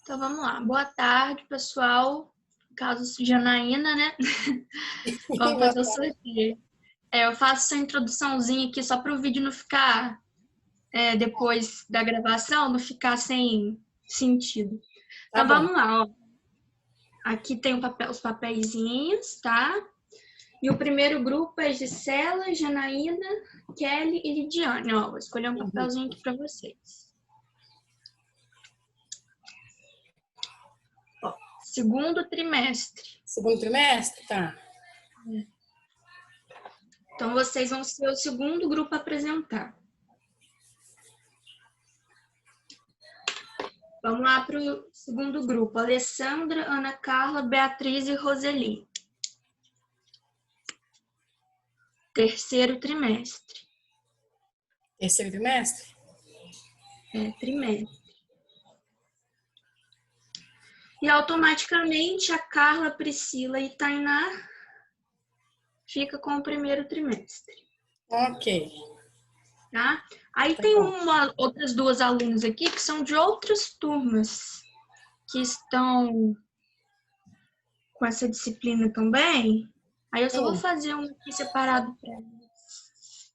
Então vamos lá. Boa tarde, pessoal. Caso Janaína, né? Vamos Boa fazer o tarde. sorteio. Eu faço essa introduçãozinha aqui só para o vídeo não ficar, depois da gravação, não ficar sem sentido. Tá Então bom. vamos lá, ó. Aqui tem os papeizinhos, tá? E o primeiro grupo é Gisela, Janaína, Kelly e Lidiane. Ó, vou escolher um papelzinho aqui para vocês. Ó, segundo trimestre. Segundo trimestre? Tá. Então, vocês vão ser o segundo grupo a apresentar. Vamos lá para o segundo grupo. Alessandra, Ana Carla, Beatriz e Roseli. Terceiro trimestre. Terceiro trimestre? Trimestre. E automaticamente a Carla, Priscila e Tainá fica com o primeiro trimestre. Ok. Tá? Aí Tá tem bom. outras duas alunas aqui que são de outras turmas que estão com essa disciplina também. Aí eu só vou fazer um aqui separado para elas.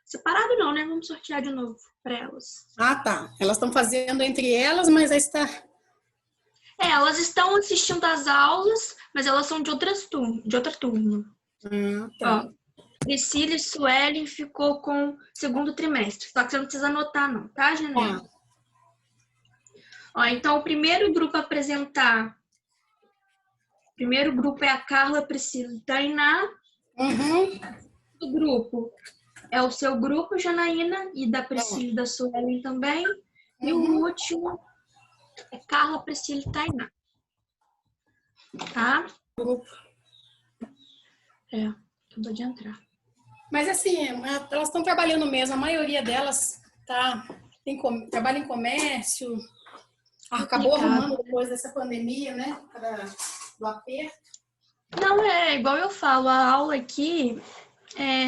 Separado não, né? Vamos sortear de novo para elas. Ah, tá. Elas estão fazendo entre elas, mas aí está... Elas estão assistindo às aulas, mas elas são de outra turma. Tá. Ó, Priscila e Suelen ficou com segundo trimestre. Só que você não precisa anotar, não, tá, Janaína? Tá. Ó, então, o primeiro grupo a apresentar. O primeiro grupo é a Carla, Priscila e Tainá. O grupo é o seu grupo, Janaína, e da Priscila e da Suelen também. E o último é Carla, Priscila e Tainá. Tá? Grupo. Acabou de entrar. Mas assim, elas estão trabalhando mesmo. A maioria delas trabalha em comércio. Acabou arrumando depois dessa pandemia, né? Do aperto. Não, igual eu falo, a aula aqui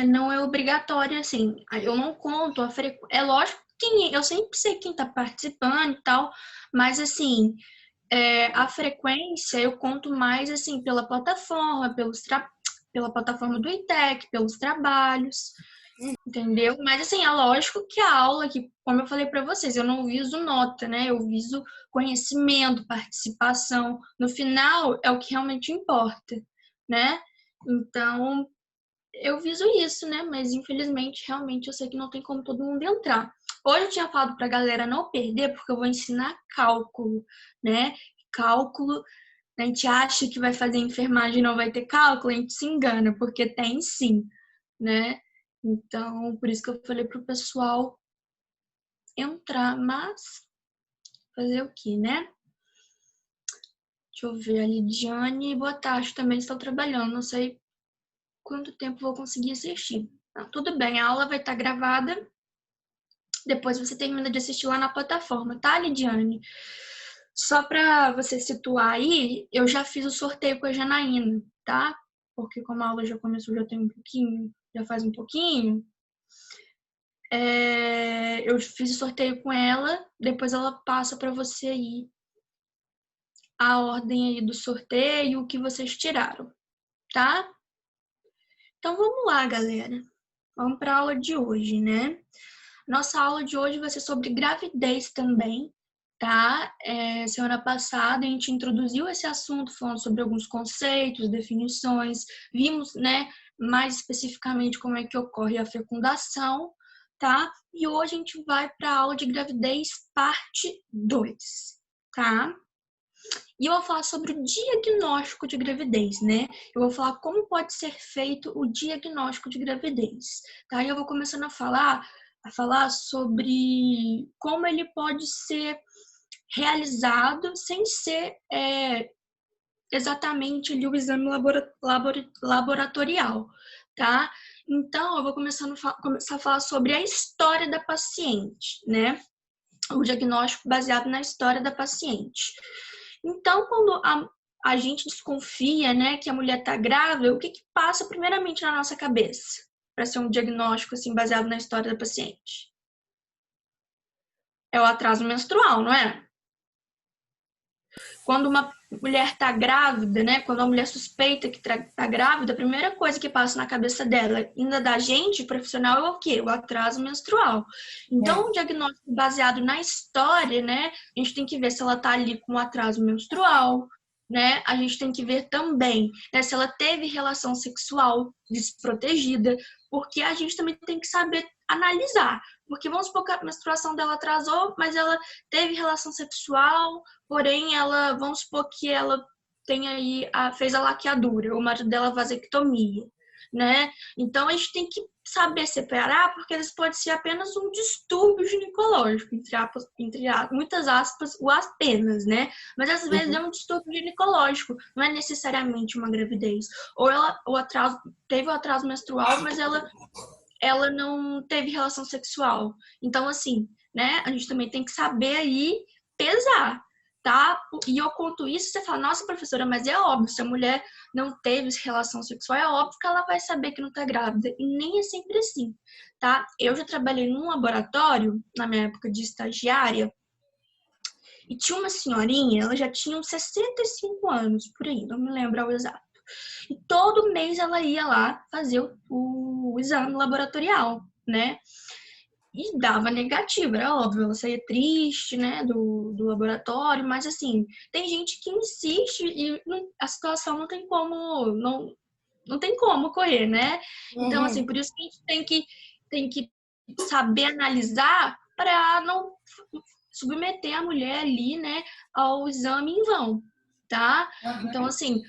não é obrigatória, assim. Eu não conto a frequência. É lógico que eu sempre sei quem está participando e tal, mas assim, a frequência eu conto mais assim pela plataforma, pela plataforma do ITEC, pelos trabalhos, entendeu? Mas assim, é lógico que a aula que, como eu falei para vocês, eu não viso nota, né? Eu viso conhecimento, participação. No final é o que realmente importa, né? Então, eu viso isso, né? Mas infelizmente, realmente, eu sei que não tem como todo mundo entrar. Hoje eu tinha falado pra galera não perder, porque eu vou ensinar cálculo, né? Cálculo, a gente acha que vai fazer enfermagem e não vai ter cálculo, a gente se engana, porque tem sim, né? Então, por isso que eu falei pro pessoal entrar, mas fazer o quê, né? Deixa eu ver, a Lidiane e boa tarde também estão trabalhando, não sei quanto tempo vou conseguir assistir. Tudo bem, a aula vai estar gravada. Depois você termina de assistir lá na plataforma, tá, Lidiane? Só para você situar aí, eu já fiz o sorteio com a Janaína, tá? Porque como a aula já começou, já tem um pouquinho, já faz um pouquinho. Eu fiz o sorteio com ela, depois ela passa para você aí a ordem aí do sorteio, o que vocês tiraram, tá? Então vamos lá, galera. Vamos para a aula de hoje, né? Nossa aula de hoje vai ser sobre gravidez também, tá? Semana passada a gente introduziu esse assunto falando sobre alguns conceitos, definições, vimos, né, mais especificamente como é que ocorre a fecundação, tá? E hoje a gente vai para a aula de gravidez parte 2, tá? E eu vou falar sobre o diagnóstico de gravidez, né? Eu vou falar como pode ser feito o diagnóstico de gravidez, tá? E eu vou começando a falar sobre como ele pode ser realizado sem ser exatamente ali o exame laboratorial, tá? Então, eu vou começar a falar sobre a história da paciente, né? O diagnóstico baseado na história da paciente. Então, quando a gente desconfia, né, que a mulher está grávida, o que passa primeiramente na nossa cabeça para ser um diagnóstico assim baseado na história da paciente? É o atraso menstrual, não é? quando uma mulher está grávida, né? Quando a mulher suspeita que está grávida, a primeira coisa que passa na cabeça dela, ainda da gente, profissional, é o quê? O atraso menstrual. Então, um diagnóstico baseado na história, né? A gente tem que ver se ela está ali com atraso menstrual, né? A gente tem que ver também, né, se ela teve relação sexual desprotegida, porque a gente também tem que saber analisar. Porque vamos supor que a menstruação dela atrasou, mas ela teve relação sexual, porém vamos supor que ela tem aí, fez a laqueadura, o marido dela vasectomia, né? Então a gente tem que saber separar, porque eles podem ser apenas um distúrbio ginecológico, muitas aspas, o apenas, né? Mas às vezes é um distúrbio ginecológico, não é necessariamente uma gravidez. Ou teve o atraso menstrual, mas ela não teve relação sexual. Então, assim, né? A gente também tem que saber aí pesar, tá? E eu conto isso, você fala, nossa, professora, mas é óbvio, se a mulher não teve relação sexual, é óbvio que ela vai saber que não tá grávida. E nem é sempre assim, tá? Eu já trabalhei num laboratório, na minha época de estagiária, e tinha uma senhorinha, ela já tinha uns 65 anos, por aí, não me lembro ao exato. E todo mês ela ia lá fazer o exame laboratorial, né? E dava negativo, era óbvio, ela saía triste, né, do laboratório, mas assim, tem gente que insiste e a situação não tem como, não tem como correr, né? Então, assim, por isso que a gente tem que saber analisar para não submeter a mulher ali, né, ao exame em vão, tá? Então, assim,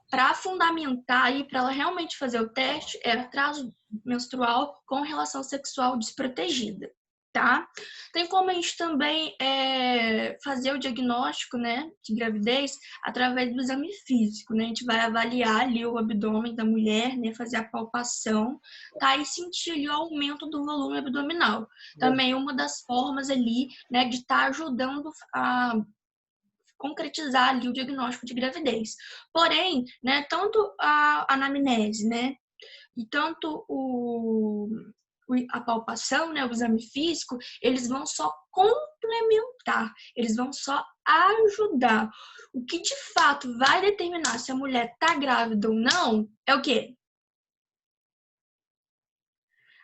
para fundamentar aí, para ela realmente fazer o teste, era atraso menstrual com relação sexual desprotegida, tá? Tem como a gente também fazer o diagnóstico, né, de gravidez através do exame físico, né? A gente vai avaliar ali o abdômen da mulher, né, fazer a palpação, tá? E sentir ali o aumento do volume abdominal. Também uma das formas ali, né, de estar ajudando a concretizar ali o diagnóstico de gravidez. Porém, né, tanto a anamnese, né, e tanto a palpação, né, o exame físico, eles vão só complementar, eles vão só ajudar. O que de fato vai determinar se a mulher está grávida ou não é o quê?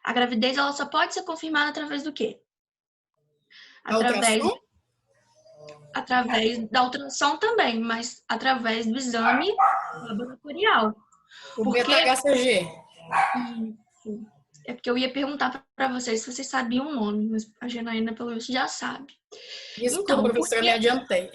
A gravidez ela só pode ser confirmada através do quê? Através da ultrassom também, mas através do exame laboratorial. O beta-HCG. Isso. É porque eu ia perguntar para vocês se vocês sabiam o nome, mas a Janaína, pelo visto, já sabe. Desculpa, então, professora, me adiantei.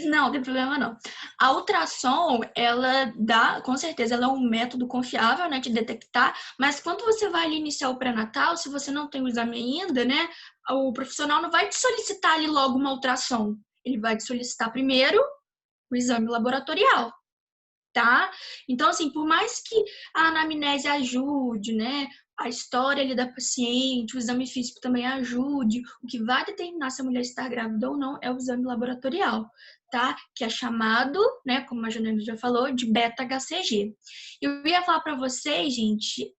Não, não tem problema não. A ultrassom, ela dá, com certeza, ela é um método confiável, né, de detectar, mas quando você vai ali iniciar o pré-natal, se você não tem o exame ainda, né, o profissional não vai te solicitar ali logo uma ultrassom. Ele vai te solicitar primeiro o exame laboratorial, tá? Então, assim, por mais que a anamnese ajude, né, a história ali da paciente, o exame físico também ajude, o que vai determinar se a mulher está grávida ou não é o exame laboratorial, tá? Que é chamado, né, como a Janaína já falou, de beta-HCG. Eu ia falar para vocês, gente,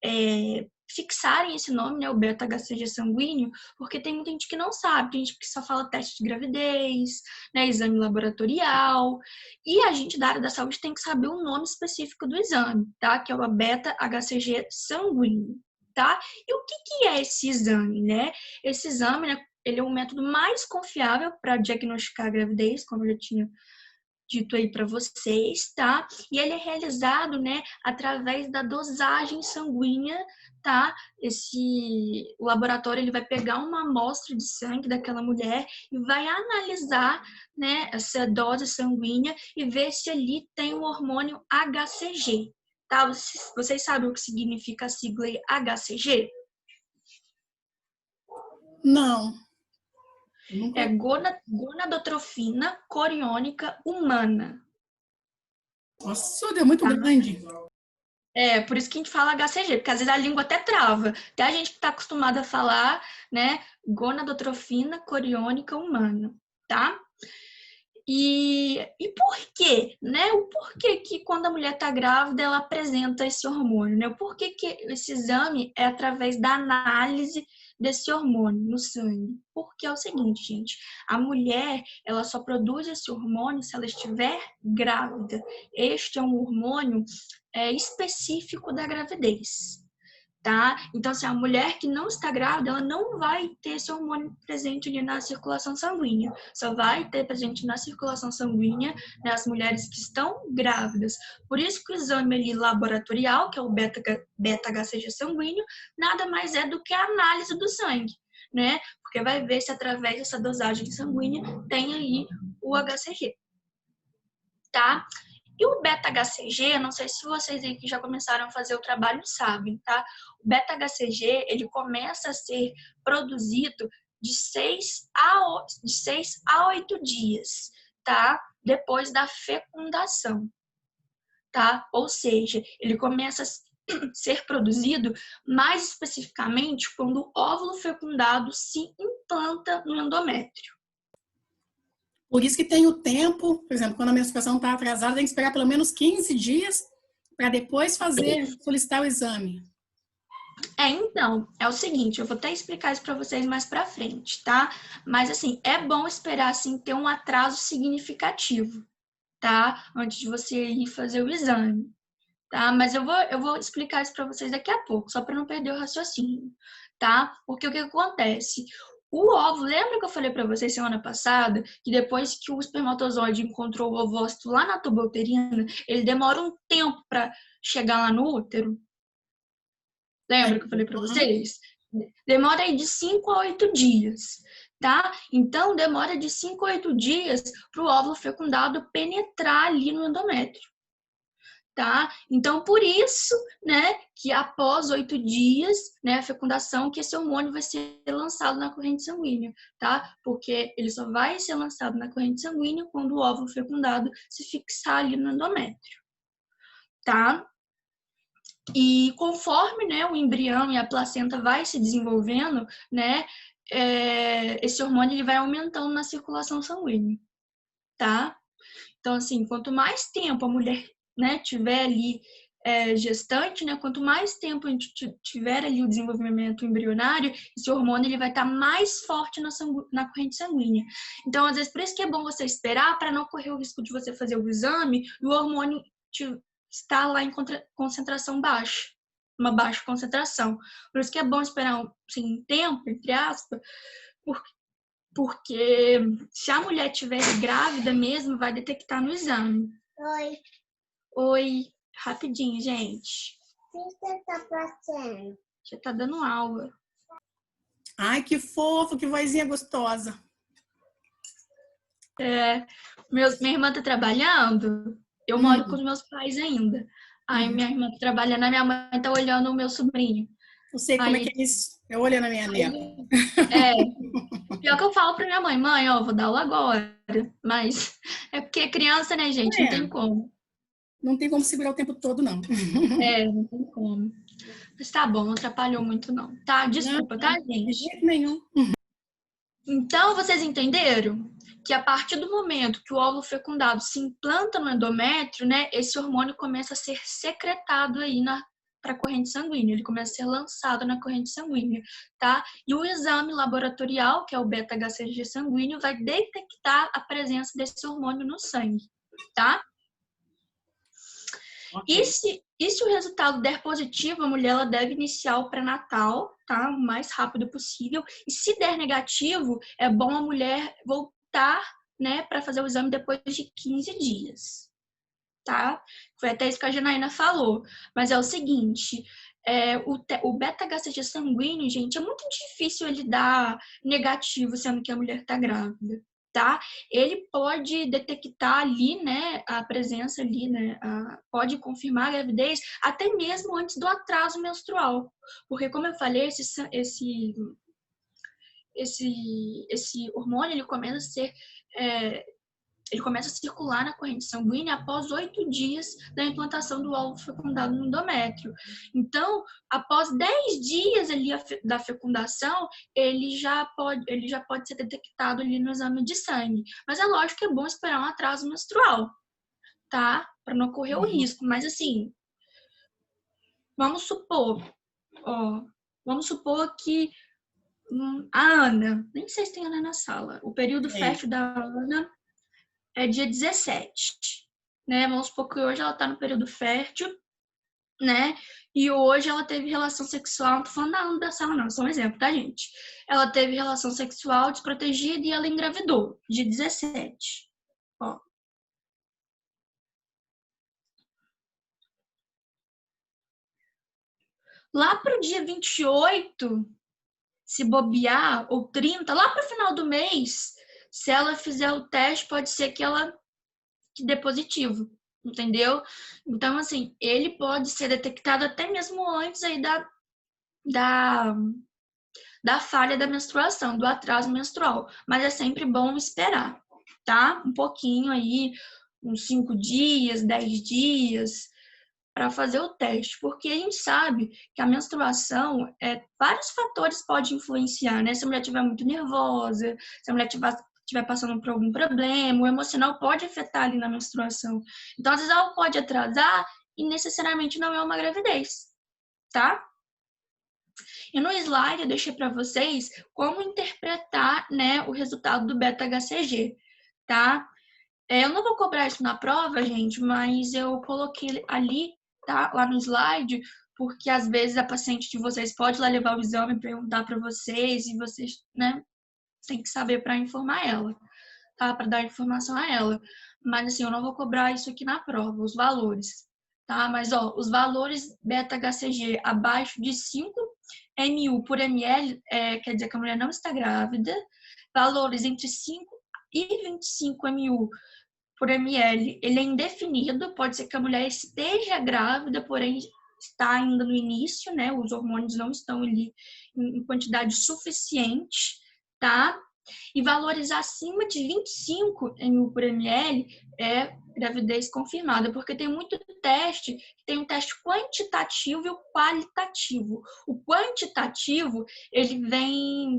fixarem esse nome, né, o beta-HCG sanguíneo, porque tem muita gente que não sabe, tem gente que só fala teste de gravidez, né, exame laboratorial, e a gente da área da saúde tem que saber o nome específico do exame, tá? Que é o beta-HCG sanguíneo, tá? E o que é esse exame, né? Esse exame, né, ele é um método mais confiável para diagnosticar a gravidez, como eu já tinha dito aí para vocês, tá? E ele é realizado, né, através da dosagem sanguínea, tá? O laboratório ele vai pegar uma amostra de sangue daquela mulher e vai analisar, né, essa dose sanguínea e ver se ali tem o hormônio HCG, tá? Vocês sabem o que significa a sigla HCG? Não. É gonadotrofina coriônica humana. Nossa, é muito grande. É, por isso que a gente fala HCG, porque às vezes a língua até trava. Até a gente que está acostumada a falar, né, gonadotrofina coriônica humana, tá? E por quê, né? O porquê que quando a mulher está grávida ela apresenta esse hormônio, né? O porquê que esse exame é através da análise desse hormônio no sangue. Porque é o seguinte, gente, a mulher, ela só produz esse hormônio se ela estiver grávida. Este é um hormônio específico da gravidez. Tá? Então, se a mulher que não está grávida, ela não vai ter esse hormônio presente ali na circulação sanguínea. Só vai ter presente na circulação sanguínea nas mulheres que estão grávidas. Por isso que o exame ali laboratorial, que é o beta-HCG sanguíneo, nada mais é do que a análise do sangue, né? Porque vai ver se através dessa dosagem sanguínea tem ali o HCG, tá? E o beta-HCG, não sei se vocês aí que já começaram a fazer o trabalho sabem, tá? O beta-HCG, ele começa a ser produzido de 6 a 8 dias, tá? Depois da fecundação, tá? Ou seja, ele começa a ser produzido mais especificamente quando o óvulo fecundado se implanta no endométrio. Por isso que tem o tempo, por exemplo, quando a menstruação está atrasada, tem que esperar pelo menos 15 dias para depois solicitar o exame. Então, é o seguinte, eu vou até explicar isso para vocês mais para frente, tá? Mas, assim, é bom esperar, assim, ter um atraso significativo, tá? Antes de você ir fazer o exame, tá? Mas eu vou explicar isso para vocês daqui a pouco, só para não perder o raciocínio, tá? Porque o que acontece? O óvulo, lembra que eu falei para vocês semana passada que depois que o espermatozoide encontrou o ovócito lá na tuba uterina, ele demora um tempo para chegar lá no útero? Lembra que eu falei para vocês? Demora aí de 5 a 8 dias, tá? Então, demora de 5 a 8 dias para o óvulo fecundado penetrar ali no endométrio, tá? Então, por isso, né, que após 8 dias, né, a fecundação, que esse hormônio vai ser lançado na corrente sanguínea, tá? Porque ele só vai ser lançado na corrente sanguínea quando o óvulo fecundado se fixar ali no endométrio, tá? E conforme, né, o embrião e a placenta vai se desenvolvendo, né, esse hormônio ele vai aumentando na circulação sanguínea, tá? Então, assim, quanto mais tempo a mulher, né, tiver ali gestante, né, quanto mais tempo a gente tiver ali o desenvolvimento embrionário, esse hormônio ele vai estar mais forte na corrente sanguínea. Então, às vezes, por isso que é bom você esperar para não correr o risco de você fazer o exame e o hormônio estar lá em concentração baixa, uma baixa concentração. Por isso que é bom esperar um tempo, entre aspas, porque se a mulher estiver grávida mesmo, vai detectar no exame. Oi. Oi, rapidinho, gente. O que você tá fazendo? Já tá dando aula. Ai, que fofo, que vozinha gostosa. Minha irmã tá trabalhando, eu moro com os meus pais ainda. Aí minha irmã tá trabalhando, a minha mãe tá olhando o meu sobrinho. Eu sei como é que é isso. Eu olhando a minha neta. Pior que eu falo pra minha mãe, ó, vou dar aula agora. Mas é porque criança, né, gente? Não tem como. Não tem como segurar o tempo todo, não. Não tem como. Mas tá bom, não atrapalhou muito, não. Tá? Desculpa, tá, gente? De jeito nenhum. Então, vocês entenderam que a partir do momento que o óvulo fecundado se implanta no endométrio, né, esse hormônio começa a ser secretado aí para a corrente sanguínea, ele começa a ser lançado na corrente sanguínea, tá? E o exame laboratorial, que é o beta-HCG sanguíneo, vai detectar a presença desse hormônio no sangue, tá? Okay. E se o resultado der positivo, a mulher ela deve iniciar o pré-natal, tá? O mais rápido possível. E se der negativo, é bom a mulher voltar, né, para fazer o exame depois de 15 dias, tá? Foi até isso que a Janaína falou. Mas é o seguinte, o beta-HCG sanguíneo, gente, é muito difícil ele dar negativo, sendo que a mulher tá grávida, tá? Ele pode detectar ali, né, a presença ali, né, pode confirmar a gravidez até mesmo antes do atraso menstrual. Porque, como eu falei, esse hormônio, ele começa a ser... ele começa a circular na corrente sanguínea após 8 dias da implantação do óvulo fecundado no endométrio. Então, após 10 dias ali da fecundação, ele já pode ser detectado ali no exame de sangue. Mas é lógico que é bom esperar um atraso menstrual, tá? Para não correr o risco. Mas assim, vamos supor que A Ana, nem sei se tem Ana na sala. O período fértil da Ana é dia 17, né? Vamos supor que hoje ela tá no período fértil, né? E hoje ela teve relação sexual, não tô falando da Ana da sala, não, só um exemplo, tá, gente? Ela teve relação sexual desprotegida e ela engravidou, dia 17. Ó. Lá pro dia 28, se bobear, ou 30, lá pro final do mês, se ela fizer o teste, pode ser que ela dê positivo, entendeu? Então, assim, ele pode ser detectado até mesmo antes aí da, da falha da menstruação, do atraso menstrual. Mas é sempre bom esperar, tá? Um pouquinho aí, uns 5 dias, 10 dias, para fazer o teste, porque a gente sabe que a menstruação, vários fatores podem influenciar, né? Se a mulher estiver muito nervosa, se a mulher estiver passando por algum problema, o emocional pode afetar ali na menstruação. Então, às vezes, ela pode atrasar e necessariamente não é uma gravidez, tá? E no slide eu deixei para vocês como interpretar, né, o resultado do beta-HCG, tá? Eu não vou cobrar isso na prova, gente, mas eu coloquei ali, tá? Lá no slide, porque às vezes a paciente de vocês pode ir lá levar o exame e perguntar para vocês, e vocês, né, tem que saber para informar ela, tá? Para dar informação a ela. Mas assim, eu não vou cobrar isso aqui na prova, os valores, tá? Mas ó, os valores beta-HCG abaixo de 5 mU por ml, quer dizer que a mulher não está grávida. Valores entre 5 e 25 mU por ml, ele é indefinido, pode ser que a mulher esteja grávida, porém está ainda no início, né? Os hormônios não estão ali em quantidade suficiente, tá? E valores acima de 25 ml por ml é gravidez confirmada, porque tem muito teste, tem um teste quantitativo e o qualitativo. O quantitativo, ele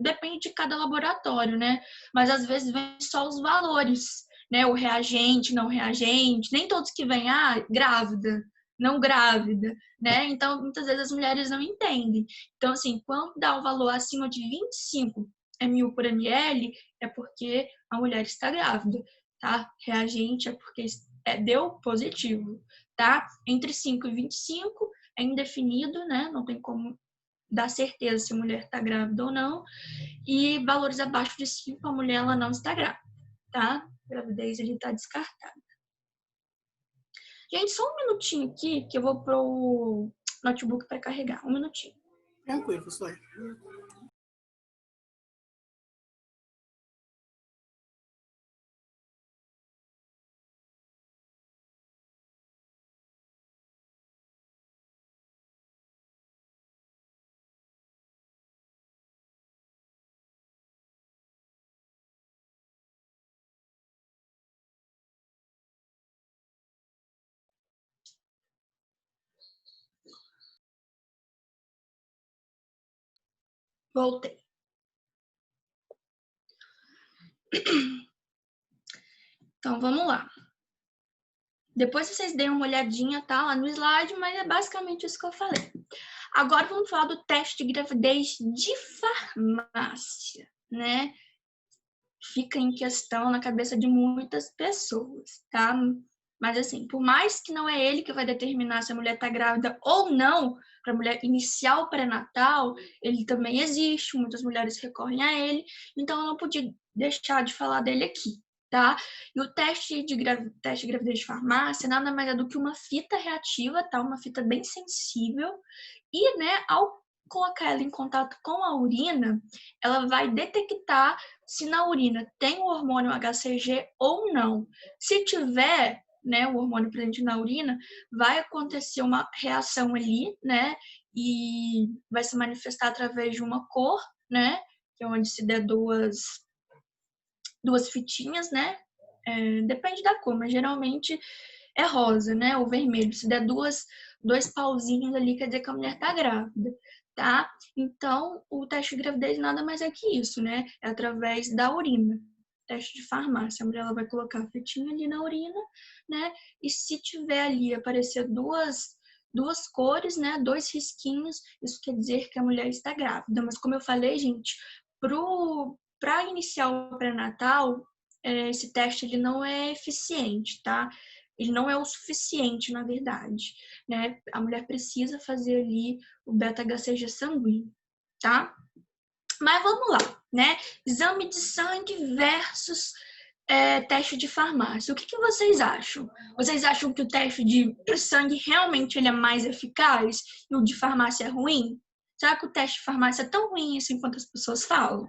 depende de cada laboratório, né? Mas às vezes vem só os valores, né? O reagente, não reagente, nem todos que vêm, grávida, não grávida, né? Então, muitas vezes as mulheres não entendem. Então, assim, quando dá o valor acima de 25 ml por ml, é porque a mulher está grávida, tá? Reagente é porque deu positivo, tá? Entre 5 e 25 é indefinido, né? Não tem como dar certeza se a mulher está grávida ou não. E valores abaixo de 5, a mulher ela não está grávida, tá? Gravidez ele está descartada. Gente, só um minutinho aqui que eu vou pro notebook para carregar. Um minutinho. Tranquilo, professor. Voltei. Então, vamos lá. Depois vocês deem uma olhadinha, tá? Lá no slide, mas é basicamente isso que eu falei. Agora vamos falar do teste de gravidez de farmácia, né? Fica em questão na cabeça de muitas pessoas, tá? Mas assim, por mais que não é ele que vai determinar se a mulher tá grávida ou não, para a mulher iniciar o pré-natal, ele também existe, muitas mulheres recorrem a ele, então eu não podia deixar de falar dele aqui, tá? E o teste de gravidez de farmácia nada mais é do que uma fita reativa, tá? Uma fita bem sensível e, né, ao colocar ela em contato com a urina, ela vai detectar se na urina tem o hormônio HCG ou não. Se tiver, né, o hormônio presente na urina, vai acontecer uma reação ali, né, e vai se manifestar através de uma cor, né, que é onde se der duas fitinhas, né, depende da cor, mas geralmente é rosa, né, ou vermelho. Se der dois pauzinhos ali, quer dizer que a mulher tá grávida, tá? Então, o teste de gravidez nada mais é que isso, né? É através da urina. Teste de farmácia. A mulher ela vai colocar a fitinha ali na urina, né? E se tiver ali aparecer duas cores, né? 2 risquinhos, isso quer dizer que a mulher está grávida. Mas como eu falei, gente, Para iniciar o pré-natal, esse teste ele não é eficiente, tá? Ele não é o suficiente, na verdade, né? A mulher precisa fazer ali o beta-HCG sanguíneo, tá? Mas vamos lá, né? Exame de sangue versus teste de farmácia. O que vocês acham? Vocês acham que o teste de sangue realmente ele é mais eficaz e o de farmácia é ruim? Será que o teste de farmácia é tão ruim assim quanto as pessoas falam?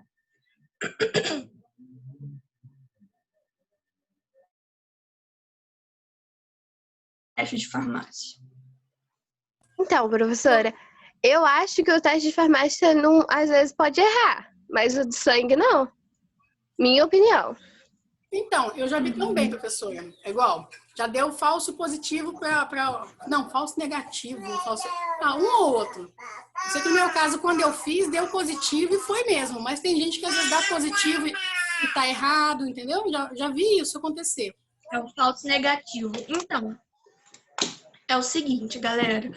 Teste de farmácia. Então, professora, eu acho que o teste de farmácia não, às vezes pode errar, mas o de sangue não. Minha opinião. Então, eu já vi também, professora. É igual, já deu falso positivo não, falso negativo. Um ou outro. Sei que no meu caso, quando eu fiz, deu positivo e foi mesmo. Mas tem gente que às vezes dá positivo e tá errado, entendeu? Já vi isso acontecer. É o falso negativo. Então, é o seguinte, galera.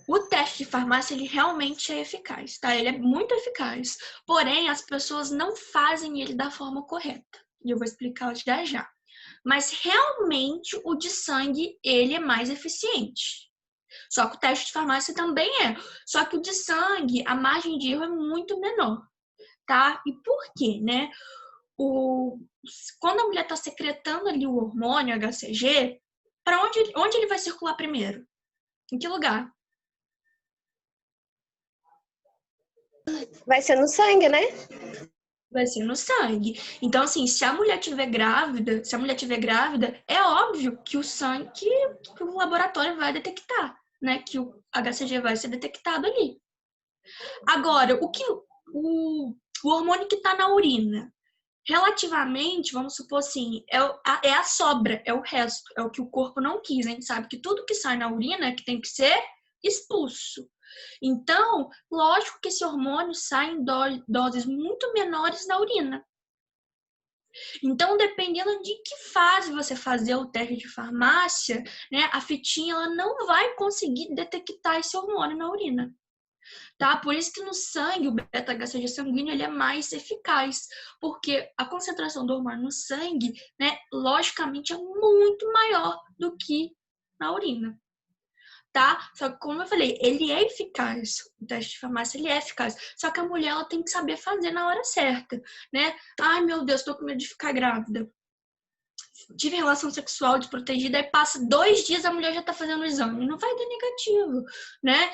O teste de farmácia, ele realmente é eficaz, tá? Ele é muito eficaz. Porém, as pessoas não fazem ele da forma correta. E eu vou explicar já já. Mas, realmente, o de sangue, ele é mais eficiente. Só que o teste de farmácia também é. Só que o de sangue, a margem de erro é muito menor, tá? E por quê, né? Quando a mulher está secretando ali o hormônio HCG, para onde ele vai circular primeiro? Em que lugar? Vai ser no sangue, né? Vai ser no sangue. Então, assim, se a mulher tiver grávida, é óbvio que o sangue, que o laboratório vai detectar, né? Que o HCG vai ser detectado ali. Agora, o hormônio que está na urina, relativamente, vamos supor assim, é a sobra, é o resto, é o que o corpo não quis. A gente sabe que tudo que sai na urina é que tem que ser expulso. Então, lógico que esse hormônio sai em doses muito menores na urina. Então, dependendo de que fase você fazer o teste de farmácia, né, a fitinha ela não vai conseguir detectar esse hormônio na urina. Tá? Por isso que no sangue, o beta-HCG sanguíneo ele é mais eficaz, porque a concentração do hormônio no sangue, né, logicamente, é muito maior do que na urina. Tá? Só que, como eu falei, ele é eficaz. O teste de farmácia, ele é eficaz. Só que a mulher, ela tem que saber fazer na hora certa, né? Ai, meu Deus, tô com medo de ficar grávida. Tive relação sexual desprotegida, aí passa 2 dias, a mulher já tá fazendo o exame. Não vai dar negativo, né?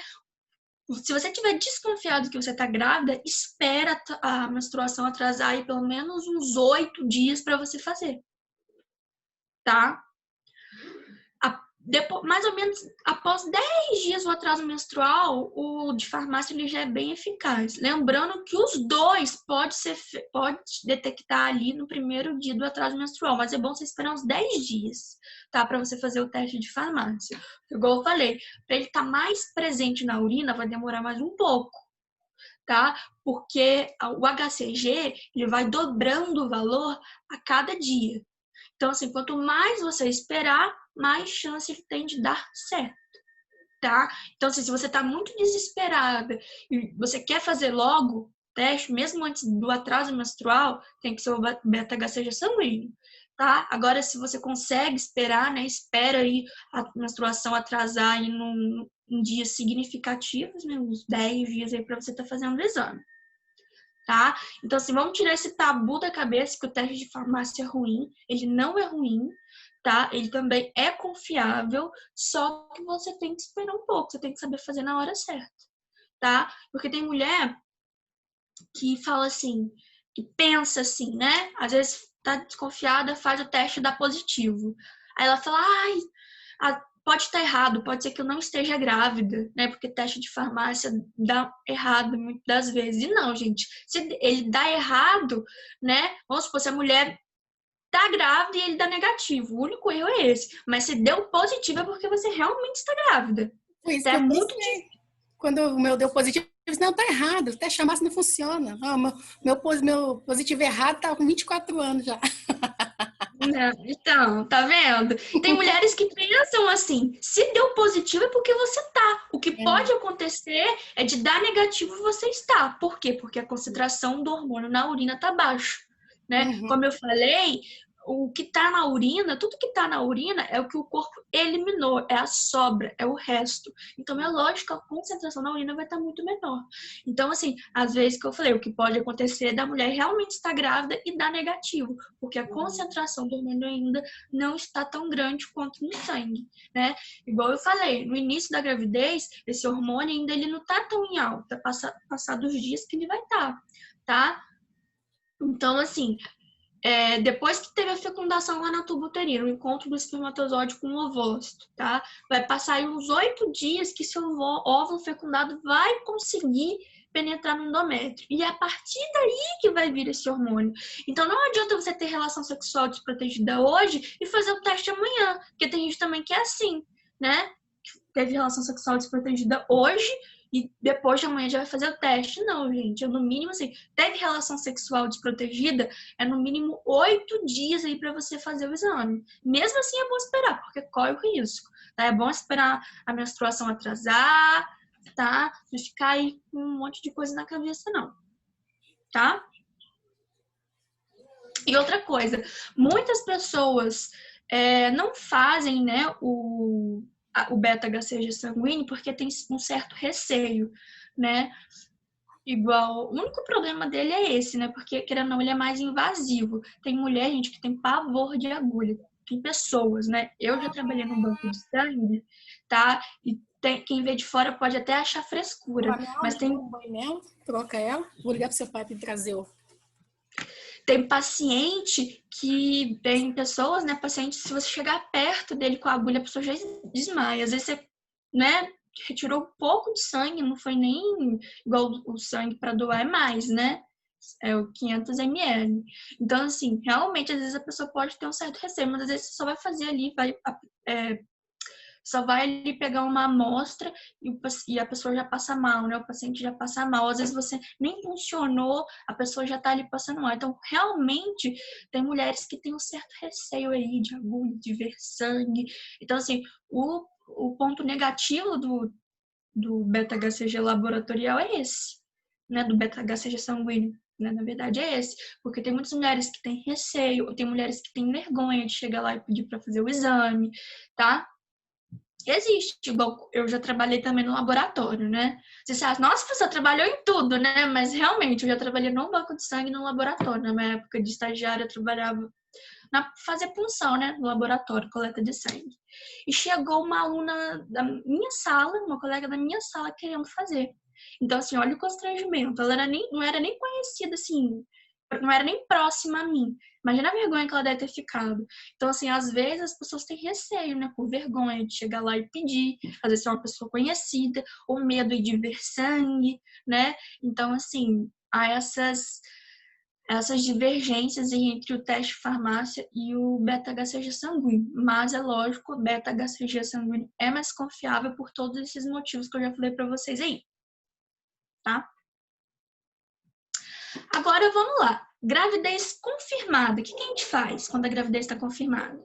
Se você tiver desconfiado que você tá grávida, espera a menstruação atrasar aí pelo menos uns 8 dias para você fazer. Tá? Mais ou menos após 10 dias do atraso menstrual, o de farmácia ele já é bem eficaz. Lembrando que os dois pode detectar ali no primeiro dia do atraso menstrual, mas é bom você esperar uns 10 dias, tá? Para você fazer o teste de farmácia. Igual eu falei, para ele estar mais presente na urina vai demorar mais um pouco, tá? Porque o HCG ele vai dobrando o valor a cada dia. Então, assim, quanto mais você esperar, mais chance ele tem de dar certo, tá? Então, assim, se você tá muito desesperada e você quer fazer logo teste, mesmo antes do atraso menstrual, tem que ser o beta-HCG sanguíneo, tá? Agora, se você consegue esperar, né? Espera aí a menstruação atrasar aí em dias significativos, né? Uns 10 dias aí para você estar fazendo o exame. Tá? Então, assim, vamos tirar esse tabu da cabeça que o teste de farmácia é ruim. Ele não é ruim, tá? Ele também é confiável, só que você tem que esperar um pouco, você tem que saber fazer na hora certa, tá? Porque tem mulher que fala assim, que pensa assim, né? Às vezes tá desconfiada, faz o teste e dá positivo. Aí ela fala, ai, pode estar errado, pode ser que eu não esteja grávida, né? Porque teste de farmácia dá errado muitas das vezes. E não, gente, se ele dá errado, né? Vamos supor, se a mulher tá grávida e ele dá negativo. O único erro é esse. Mas se deu positivo é porque você realmente está grávida. Foi isso que eu muito difícil. Quando o meu deu positivo, eu disse, não, tá errado. Até chamar se não funciona. Meu positivo errado tá com 24 anos já. Não, então, tá vendo? Tem mulheres que pensam assim, se deu positivo é porque você tá. O que pode acontecer é de dar negativo e você está. Por quê? Porque a concentração do hormônio na urina tá baixa, né? Uhum. Como eu falei, o que tá na urina, tudo que tá na urina é o que o corpo eliminou, é a sobra, é o resto. Então é lógico que a concentração na urina vai estar muito menor. Então, assim, às vezes que eu falei, o que pode acontecer é da mulher realmente estar grávida e dar negativo, porque a concentração do hormônio ainda não está tão grande quanto no sangue, né? Igual eu falei, no início da gravidez, esse hormônio ainda ele não está tão em alta, passados os dias que ele vai estar, tá? Então, assim, depois que teve a fecundação lá na tuba uterina, o encontro do espermatozoide com o ovócito, tá? Vai passar aí uns 8 dias que seu óvulo fecundado vai conseguir penetrar no endométrio. E é a partir daí que vai vir esse hormônio. Então não adianta você ter relação sexual desprotegida hoje e fazer o teste amanhã, porque tem gente também que é assim, né? Teve relação sexual desprotegida hoje e depois de amanhã já vai fazer o teste. Não, gente, no mínimo assim, teve relação sexual desprotegida, é no mínimo 8 dias aí para você fazer o exame. Mesmo assim é bom esperar, porque corre o risco, tá? É bom esperar a menstruação atrasar, tá? Não ficar aí com um monte de coisa na cabeça, não, tá? E outra coisa, muitas pessoas não fazem, né, o beta-HCG sanguíneo porque tem um certo receio, né? Igual, o único problema dele é esse, né? Porque, querendo ou não, ele é mais invasivo. Tem mulher, gente, que tem pavor de agulha. Tem pessoas, né? Eu já trabalhei num banco de sangue, tá? E quem vê de fora pode até achar frescura, mas tem Um banho nela, troca ela. Vou ligar pro seu pai para trazer o. Tem paciente que tem pessoas, né? Paciente, se você chegar perto dele com a agulha, a pessoa já desmaia. Às vezes você, né? Retirou um pouco de sangue, não foi nem igual o sangue para doar, é mais, né? É o 500 ml. Então, assim, realmente, às vezes a pessoa pode ter um certo receio, mas às vezes você só vai fazer ali, só vai ali pegar uma amostra e a pessoa já passa mal, né? O paciente já passa mal. Às vezes você nem funcionou, a pessoa já tá ali passando mal. Então, realmente, tem mulheres que têm um certo receio aí de agulha, de ver sangue. Então, assim, o ponto negativo do beta-HCG laboratorial é esse, né? Do beta-HCG sanguíneo. Né? Na verdade é esse, porque tem muitas mulheres que têm receio, ou tem mulheres que têm vergonha de chegar lá e pedir para fazer o exame, tá? Existe, igual eu já trabalhei também no laboratório, né? Você acha, nossa, você trabalhou em tudo, né? Mas realmente, eu já trabalhei no banco de sangue e no laboratório. Na minha época de estagiária, eu trabalhava fazer punção, né? No laboratório, coleta de sangue. E chegou uma aluna da minha sala, uma colega da minha sala querendo fazer. Então, assim, olha o constrangimento. Ela não era nem conhecida, assim, não era nem próxima a mim. Imagina a vergonha que ela deve ter ficado. Então, assim, às vezes as pessoas têm receio, né? Por vergonha de chegar lá e pedir. Às vezes é uma pessoa conhecida, ou medo de ver sangue, né? Então, assim, há essas divergências entre o teste de farmácia e o beta-HCG sanguíneo. Mas é lógico, o beta-HCG sanguíneo é mais confiável por todos esses motivos que eu já falei para vocês aí, tá? Agora vamos lá. Gravidez confirmada. O que a gente faz quando a gravidez está confirmada?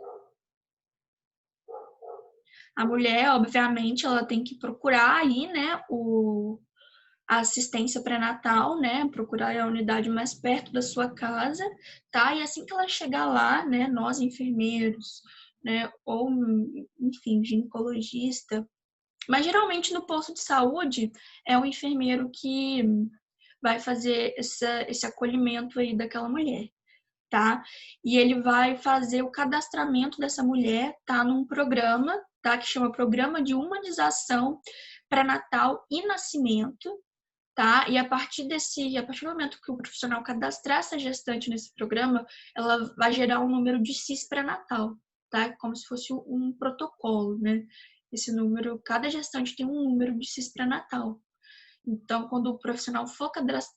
A mulher, obviamente, ela tem que procurar aí, né, a assistência pré-natal, né, procurar a unidade mais perto da sua casa, tá? E assim que ela chegar lá, né, nós enfermeiros, né, ou, enfim, ginecologista, mas geralmente no posto de saúde é o enfermeiro que vai fazer esse acolhimento aí daquela mulher, tá? E ele vai fazer o cadastramento dessa mulher, tá? Num programa, tá? Que chama Programa de Humanização Pré-Natal e Nascimento, tá? E a partir do momento que o profissional cadastrar essa gestante nesse programa, ela vai gerar um número de CIS pré-natal, tá? Como se fosse um protocolo, né? Esse número, cada gestante tem um número de CIS pré-natal. Então, quando o profissional for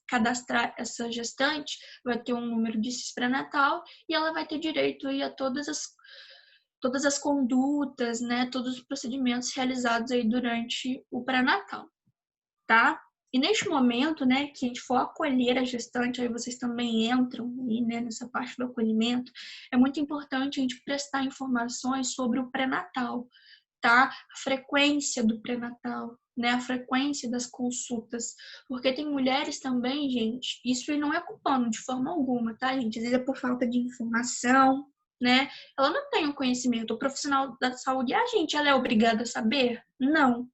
cadastrar essa gestante, vai ter um número de CIS pré-natal e ela vai ter direito aí a todas as condutas, né? Todos os procedimentos realizados aí durante o pré-natal, tá? E neste momento, né, que a gente for acolher a gestante, aí vocês também entram aí, né, nessa parte do acolhimento, é muito importante a gente prestar informações sobre o pré-natal, tá? A frequência do pré-natal, né? A frequência das consultas. Porque tem mulheres também, gente, isso não é culpando de forma alguma, tá, gente? Às vezes é por falta de informação, né? Ela não tem o conhecimento. O profissional da saúde, a gente, ela é obrigada a saber? Não,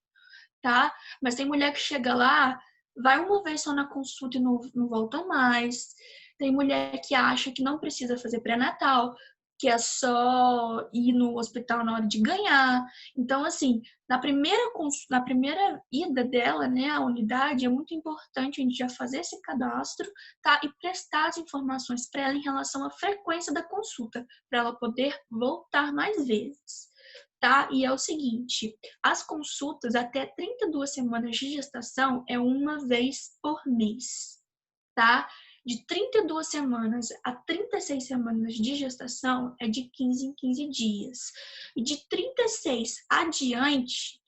tá? Mas tem mulher que chega lá, vai uma vez só na consulta e não volta mais. Tem mulher que acha que não precisa fazer pré-natal, que é só ir no hospital na hora de ganhar. Então, assim, na primeira ida dela, né, à unidade, é muito importante a gente já fazer esse cadastro, tá? E prestar as informações para ela em relação à frequência da consulta, para ela poder voltar mais vezes. Tá? E é o seguinte, as consultas até 32 semanas de gestação é uma vez por mês, tá? De 32 semanas a 36 semanas de gestação é de 15 em 15 dias. E de 36 adiante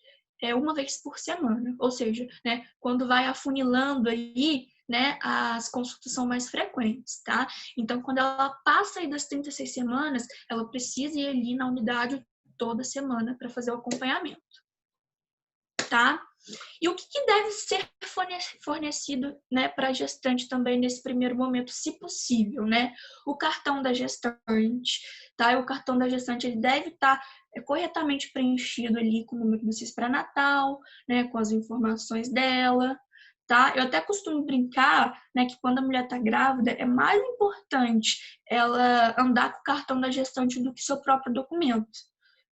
é uma vez por semana. Ou seja, né, quando vai afunilando aí, né, as consultas são mais frequentes, tá? Então, quando ela passa aí das 36 semanas, ela precisa ir ali na unidade toda semana para fazer o acompanhamento, tá? E o que deve ser fornecido, né, para a gestante também nesse primeiro momento, se possível, né? O cartão da gestante, tá? E o cartão da gestante ele deve estar corretamente preenchido ali com o número do CIS pré-natal, né, com as informações dela, tá? Eu até costumo brincar, né, que quando a mulher está grávida é mais importante ela andar com o cartão da gestante do que seu próprio documento.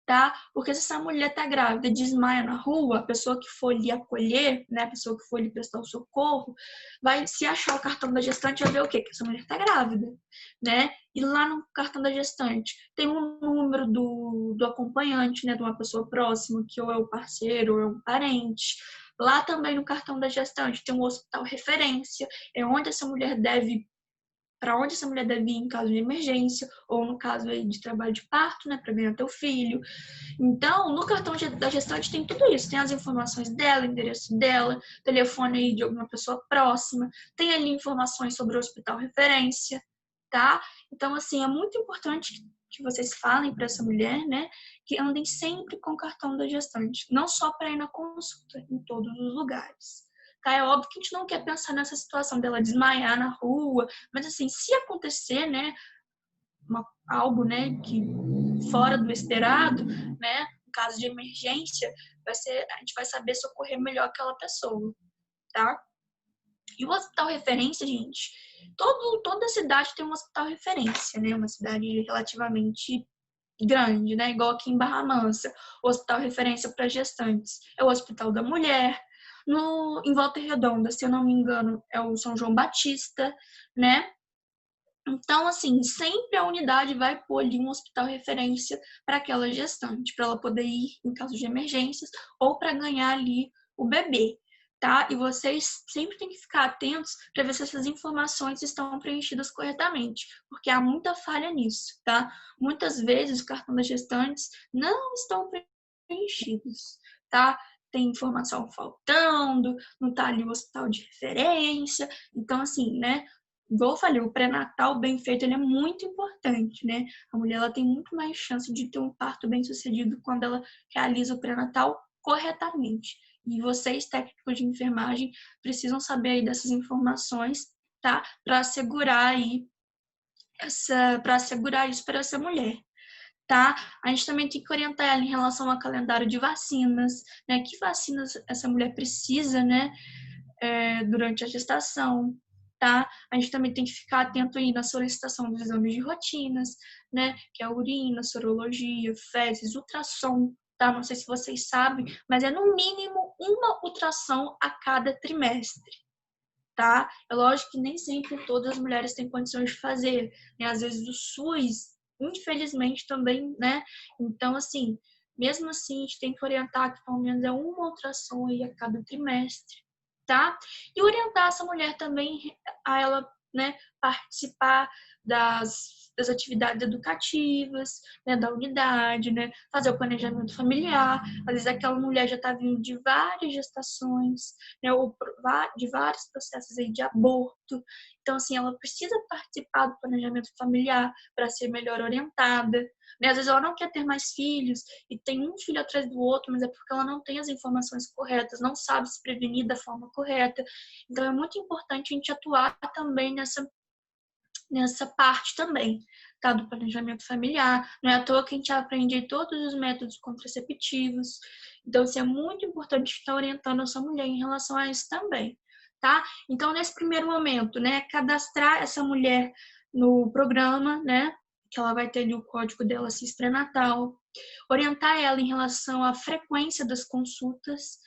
Tá? Porque se essa mulher tá grávida e desmaia na rua, a pessoa que for lhe acolher, né, a pessoa que for lhe prestar o socorro, vai se achar o cartão da gestante vai ver o quê? Que essa mulher tá grávida, né? E lá no cartão da gestante tem um número do acompanhante, né, de uma pessoa próxima, que ou é o parceiro ou é um parente. Lá também no cartão da gestante tem um hospital referência, é onde essa mulher deve para onde essa mulher deve ir em caso de emergência, ou no caso aí de trabalho de parto, né, para ganhar teu filho. Então, no cartão da gestante tem tudo isso, tem as informações dela, endereço dela, telefone aí de alguma pessoa próxima, tem ali informações sobre o hospital referência, tá? Então, assim, é muito importante que vocês falem para essa mulher, né, que andem sempre com o cartão da gestante, não só para ir na consulta, em todos os lugares. Tá? É óbvio que a gente não quer pensar nessa situação dela desmaiar na rua, mas assim, se acontecer, né, algo, né, que fora do esperado, né, em caso de emergência, a gente vai saber socorrer melhor aquela pessoa, tá? E o hospital referência, gente, toda cidade tem um hospital referência, né, uma cidade relativamente grande, né, igual aqui em Barra Mansa, o hospital referência para gestantes é o Hospital da Mulher. Em Volta Redonda, se eu não me engano, é o São João Batista, né? Então, assim, sempre a unidade vai pôr ali um hospital referência para aquela gestante, para ela poder ir em caso de emergências ou para ganhar ali o bebê, tá? E vocês sempre têm que ficar atentos para ver se essas informações estão preenchidas corretamente, porque há muita falha nisso, tá? Muitas vezes o cartão das gestantes não estão preenchidos, tá? Tem informação faltando, não tá ali o hospital de referência, então, assim, né? Igual eu falei, o pré-natal bem feito ele é muito importante, né? A mulher ela tem muito mais chance de ter um parto bem sucedido quando ela realiza o pré-natal corretamente. E vocês, técnicos de enfermagem, precisam saber aí dessas informações, tá? Para assegurar aí para assegurar isso para essa mulher. Tá? A gente também tem que orientar ela em relação ao calendário de vacinas, né? Que vacinas essa mulher precisa, né? Durante a gestação, tá? A gente também tem que ficar atento aí na solicitação dos exames de rotinas, né? Que é a urina, sorologia, fezes, ultrassom, tá? Não sei se vocês sabem, mas é no mínimo uma ultrassom a cada trimestre, tá? É lógico que nem sempre todas as mulheres têm condições de fazer, né? Às vezes o SUS, infelizmente, também, né? Então, assim, mesmo assim, a gente tem que orientar que pelo menos é uma ultrassom aí a cada trimestre, tá? E orientar essa mulher também a ela, né, participar das atividades educativas, né, da unidade, né, fazer o planejamento familiar. Às vezes aquela mulher já está vindo de várias gestações, né, ou de vários processos aí de aborto. Então, assim, ela precisa participar do planejamento familiar para ser melhor orientada. Né? Às vezes ela não quer ter mais filhos e tem um filho atrás do outro, mas é porque ela não tem as informações corretas, não sabe se prevenir da forma correta. Então, é muito importante a gente atuar também nessa parte também, tá? Do planejamento familiar. Não é à toa que a gente aprende todos os métodos contraceptivos. Então, assim, é muito importante estar orientando essa mulher em relação a isso também, tá? Então, nesse primeiro momento, né, cadastrar essa mulher no programa, né, que ela vai ter ali o código dela CIS pré-natal, orientar ela em relação à frequência das consultas,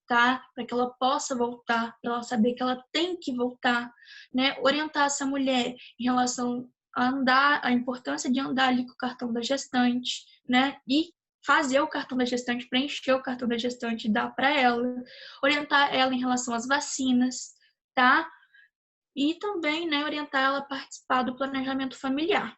tá? Para que ela possa voltar, para ela saber que ela tem que voltar, né? Orientar essa mulher em relação a andar, a importância de andar ali com o cartão da gestante, né? E fazer o cartão da gestante, preencher o cartão da gestante e dar para ela. Orientar ela em relação às vacinas, tá? E também, né, orientar ela a participar do planejamento familiar.